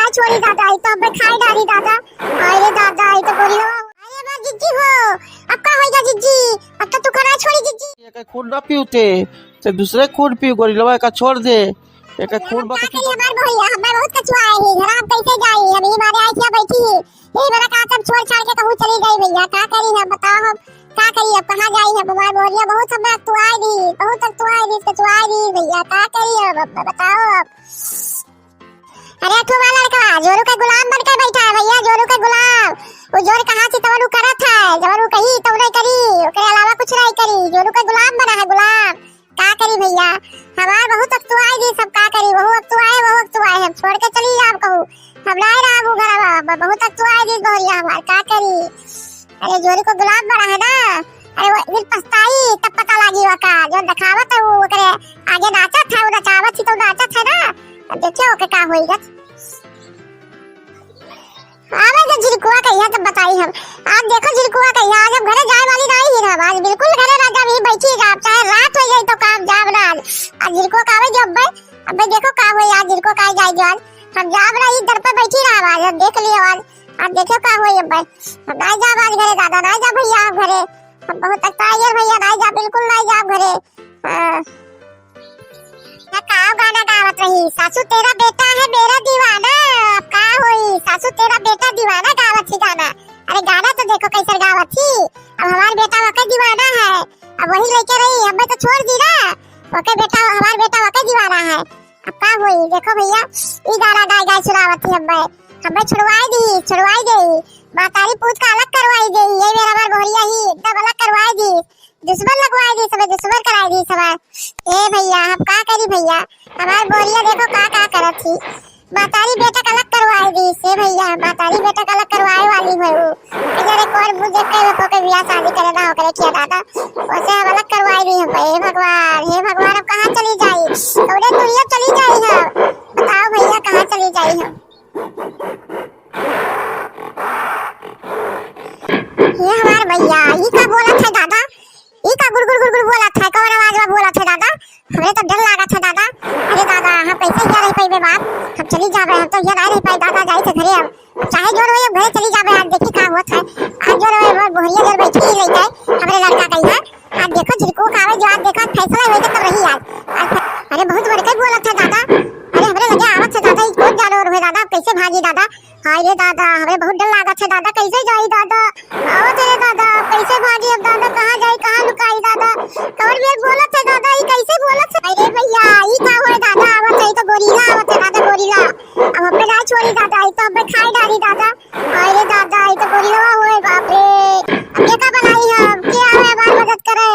ना छोड़ी दादा, ये तो अब खाई डाली दादा। अरे दादा ये तो गोली हो। अरे बात जिज्जी हो, अब का होएगा जिज्जी? अब तो तू खाना छोड़ी जिज्जी। एक खून ना पीते तो दूसरे खून पी गोरिल्ला का छोड़ दे। एक खून का करी हमार भैया, हमार बहुत कछुआ है ही घर। आप कैसे जाई? हम ही मारे आई क्या बैठी है ये मेरा का सब छोड़ छाड़ के कहूं चली गई भैया। का करी हम बताओ, हम का करी? अब कहां जाई है? हमार बोलिया बहुत हमरा तुआई दी, बहुत तुआई दी, कछुआ दी भैया। का करी अब बताओ अब। अरे तू वाला लड़का जोरू का गुलाम बन के बैठा है भैया, जोरू का गुलाम। वो जोर कहां से तवनु करत है, जब वो कही तब नहीं करी, ओकरे अलावा कुछ नहीं करी। जोरू का गुलाम बना है, गुलाम। का करी भैया? हमार बहुत अक्तुआई दी सब। का करी? बहु अक्तुआई हम छोड़ के चली जाब कहूं। हम नहीं रहबू घरवा, बहुत अक्तुआई दी गोरिया हमार। का करी? अरे जोरू को गुलाम बना है ना। अरे वो दिल पछताई तब पता लगी वका जो दिखावत है वो ओकरे आगे नाचत है, वो नचावत थी तो नाचत है ना। अब देखिए ओके का होएगा। आवे जो झिरकुआ कहिया तब बताई हम। आज देखो झिरकुआ कहिया, आज हम घरे जाए वाली नहीं ही हम। आज बिल्कुल घरे ना जाब, ही बैठी जाब, चाहे रात हो जाए तो काम जाब ना। आज झिरकुआ का आवे जो अब देखो का होई। आज झिरकुआ का जाए जो आज हम जाब ना, ई दर पे बैठी रहा। आज देख लियो आज देखो का होई। अब हम नहीं जाब आज घरे दादा, नहीं जाब भैया हम घरे। हम बहुत अक्तायर भैया, नहीं जाब, बिल्कुल नहीं जाब घरे। का गाना गावत रही, सासू तेरा बेटा है मेरा दीवाना। अब का होई? सासू तेरा बेटा दीवाना गावत थी गाना। अरे गाना तो देखो कैसे गावत थी। अब हमार बेटा वके दीवाना है, अब वही लेके रही। हमें तो छोड़ दी ना, वके बेटा हमार बेटा वके दीवाना है। अब का होई? देखो भैया ई गाना गाय सुनावत थी। हमें छुड़वाई दी, मातारी पूछ का अलग करवाई दी। ये मेरा हमार बोरिया ही एकदम अलग करवाई दी, दुश्मन लगवाई दी, सब दुश्मन कराई दी सब। ए भैया हम का करी भैया? हमार बोरिया देखो का करत थी। मातारी बेटा का अलग करवाई दी से भैया, मातारी बेटा का अलग करवाए वाली है वो। जरे कोर मुझे देख के वो के बियाह शादी करे ना ओकरे किया दादा, वैसे हम अलग करवाई दी हम। हे भगवान अब कहां चली जाई? थोड़े दुनिया चली जाई हम। बताओ भैया कहां चली जाई हम? ये हमार भैया ई का बोला था दादा, ई का गुड़ बोला था, कौन आवाज में बोला था दादा? हमें तो डर लगा था दादा। अरे दादा हम कैसे यहाँ रह पाई बाप? हम चली जा रहे, हम तो यहाँ रह पाई दादा। जाए थे घरे, हम चाहे जो रहे घरे चली जा रहे। आज देखी का हुआ था, आज जो रहे बोरिया घर बैठी ही रही है हमारे लड़का कही है। आज देखो झिरकू का आवे जो आज देखो फैसला हुए तब रही आज। अरे बहुत बड़का बोला था दादा। अरे हमरे लगे आवत था दादा, ई कौन जानवर है दादा? कैसे भागी दादा? हाय रे दादा हमें बहुत डर लगा था दादा, कैसे जाई दादा? आवत रे दादा कैसे भागी अब दादा? कहां जाई, कहां लुकाई दादा? कौन में बोलत है दादा? ई कैसे बोलत है? अरे भैया ई का होय दादा? आवत है तो गोरिल्ला आवत है दादा, गोरिल्ला। अब हमें ना छोड़ी दादा, ई तो हमें खाई डाली दादा। हाय रे दादा ई तो गोरिल्ला होय बाप रे। अब क्या बनाई हम? के आवे हमारी मदद करे?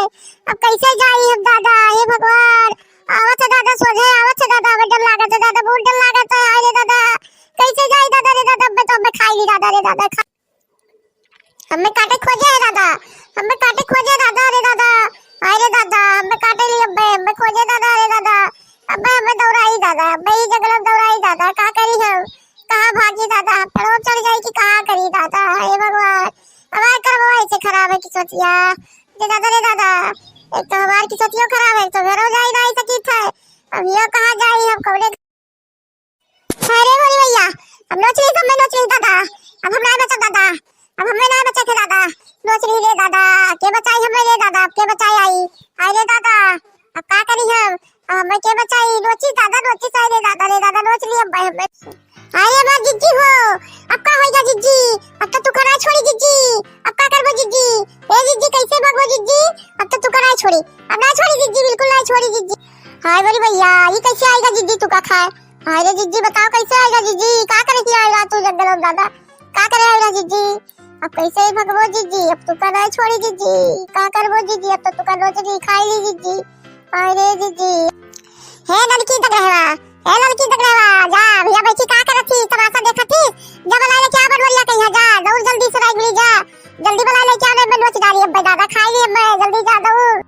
अब कैसे जाई हम दादा? हे भगवान आवत है दादा, सोझे आवत है दादा। हमें डर लागत है दादा, बहुत डर लागत है। हाय रे दादा कैसे जाई दादा? रे दादा मैं तो हमें खाई ली दादा। रे दादा हमें काटे खोजे है दादा, हमें काटे खोजे दादा। रे दादा हाय रे दादा हमें काटे ली, हमें खोजे दादा। रे दादा अब हमें दौड़ाई दादा, मैं ही जंगल में दौड़ाई दादा। का करी हम? कहां भागी दादा? पेड़ों चढ़ जाई कि कहां करी दादा? हे भगवान हमार करवा ऐसे खराब है कि सोचिया रे दादा। रे दादा एक तो हमार की सोचियो खराब है, तो घरों जाई नहीं सकी था। अब ये कहां जाई हम? कौने अरे बोली भैया हम नोचली तो मैं नोचली दादा। अब हम नहीं बचा दादा, अब हमें नहीं बचा थे दादा। नोचली रे दादा के बचाई हमें रे दादा, अब के बचाई आई? हाय रे दादा अब का करी हम? अब हमें के बचाई? नोची दादा, नोची सही रे दादा। रे दादा नोचली अब हमें। अरे बात जिज्जी हो, अब का होएगा जिज्जी? अब तो तू करा छोड़ी जिज्जी, अब का करबो जिज्जी? ए जिज्जी कैसे भागबो जिज्जी? अब तो तू करा छोड़ी, अब ना छोड़ी जिज्जी, बिल्कुल नहीं छोड़ी जिज्जी। हाय बोली भैया ये कैसे आएगा जिज्जी? तू का खाए? हाय रे जिज्जी बताओ कैसे आएगा जिज्जी? का करे की आएगा तू जंगल में दादा? का करे आएगा जिज्जी? अब कैसे भगवो जिज्जी? अब तू का नहीं छोड़ी जिज्जी, का करबो जिज्जी? अब तो तू का नोचली खाई ली जिज्जी। हाय रे जिज्जी हे लड़की तक रहवा, हे लड़की तक रहवा जा भैया बैठी का करत थी? तमाशा देखत थी? जब लाले क्या बनवलिया कहिया जा, दौड़ जल्दी से राइट जा, जल्दी बला ले क्या मैं नोच डाली अब दादा, खाई ली मैं, जल्दी जा दौड़।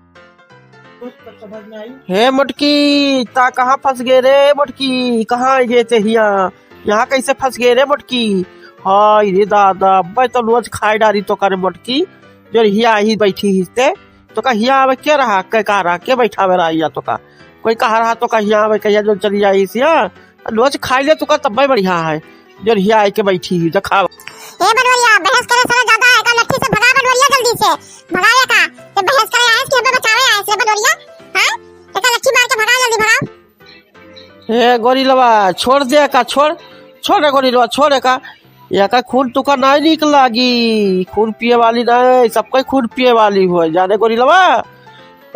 हे मोटकी ता कहाँ फंस गए रे मोटकी? कहाँ आई गए थे यहाँ कैसे फंस गए रे मोटकी? हाय रे दादा मैं तो रोज खाई डाली तो करे मोटकी, जो हिया ही बैठी हिस्ते तो का हिया आवे के रहा के का रहा के बैठा वे रहा तो का कोई कहा रहा तो का हिया आवे कहिया जो चली जाई सिया रोज खाई ले तो का तब बढ़िया है। जो हिया आई के बैठी हुई दिखाओ। ए बड़वरिया बहस करे साला ज्यादा है का लट्ठी से भगा बड़वरिया जल्दी से भगाया का ये बहस करे आए कि हमें बचावे आए से बड़वरिया हां एक लट्ठी मार के भगा जल्दी भगाओ। ए गोरिलवा छोड़ दे का छोड़ रे गोरिलवा छोड़ का या का खून तुका नहीं निक लागी खून पिए वाली नहीं सबको खून पिए वाली हो जाने गोरिलवा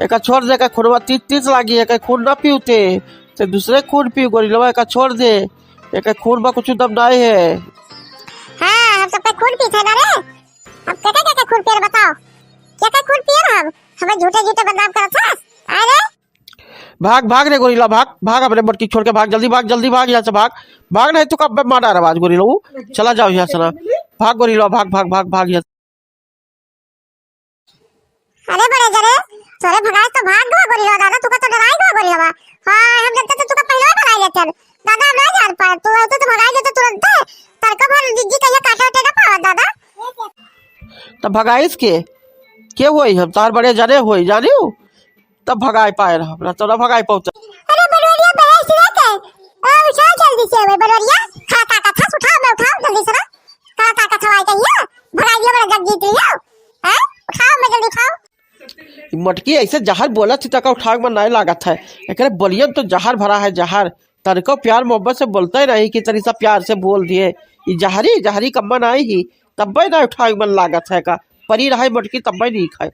एक छोड़ दे का खूनवा तीस लागी एक खून ना पीते तो दूसरे खून पी गोरिलवा एक छोड़ दे एक खून में कुछ दम नहीं है। हां हम सब खून पीते ना रे अब क्या खून पिए बताओ क्या खून पिए हम हमें झूठे बदनाम करत है अरे भाग रे गोरिल्ला भाग अपने मटकी छोड़ के भाग जल्दी भाग यहाँ से भाग नहीं तो कब मार आवाज गोरिल्ला चला जाओ यहाँ से ना भाग गोरिल्ला भाग यहाँ। अरे बड़े जरे तोरे भगाए तो भाग गवा गोरिल्ला दादा तुका तो डराई गवा गोरिल्ला हां हम जानते तो तुका पहले डराई लेते दादा अब नहीं जान पाए तो भगाई देते तुरंत तरका भर जिज्जी कहिया काटे उठे ना पावा दादा तब भगाइस के होई हम तार बड़े जाने होई जानियो तब भगाई पाए रहा तो ना भगाई पहुंच। अरे बड़वरिया बहस ना के उठा जल्दी से वे बड़वरिया खाता का था उठाओ जल्दी से ना खाता का थवाई कहिया भगाई दियो बड़ा जग जीत लियो हैं उठाओ मैं जल्दी उठाओ। मटकी ऐसे जहर बोला थी तक उठा में नहीं लागत है एक बोलियन तो जहर भरा है जहर तरीको प्यार मोहब्बत से बोलता ही नहीं कि तरीसा प्यार से बोल दिए ये जहरी कम्मा नहीं ही तब ना उठा मन लागत है का परी रहा मटकी तब नहीं खाए।